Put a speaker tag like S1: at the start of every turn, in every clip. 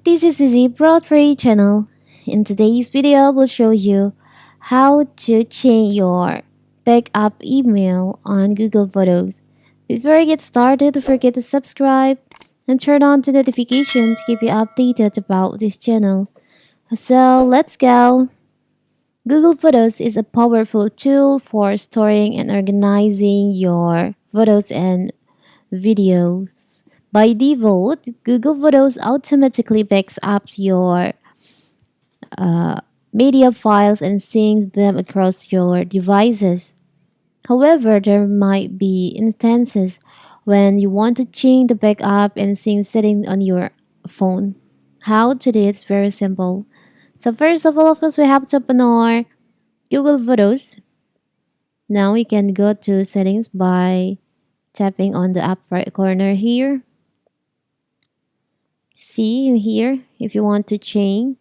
S1: This is Busy Broadway channel. In today's video, we'll show you how to change your backup email on Google Photos. Before I get started, don't forget to subscribe and turn on the notification to keep you updated about this channel. So let's go. Google Photos is a powerful tool for storing and organizing your photos and videos. By default, Google Photos automatically backs up your uh, media files and syncs them across your devices. However, there might be instances when you want to change the backup and sync settings on your phone. How to do it is very simple. So first of all, of course, we have to open our Google Photos. Now we can go to settings by tapping on the upper right corner here. See here, if you want to change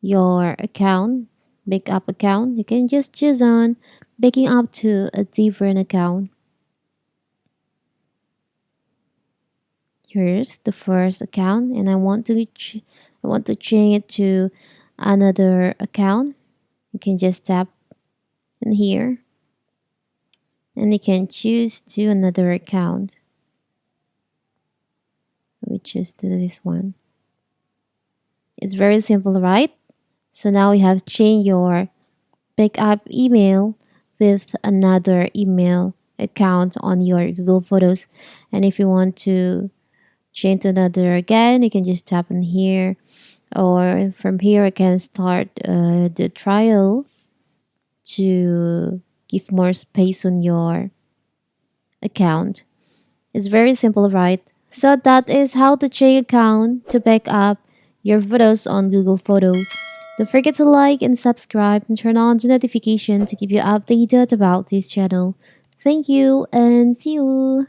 S1: your account, backup account, you can just choose on backing up to a different account. Here's the first account, and I want to change it to another account. You can just tap in here, and you can choose to another account. We choose to this one. It's very simple, right? So now you have changed your backup email with another email account on your Google Photos. And if you want to change to another again, you can just tap on here. Or from here, I can start the trial to give more space on your account. It's very simple, right? So that is how to change account to back up your photos on Google Photos. Don't forget to like and subscribe and turn on the notification to keep you updated about this channel. Thank you and see you.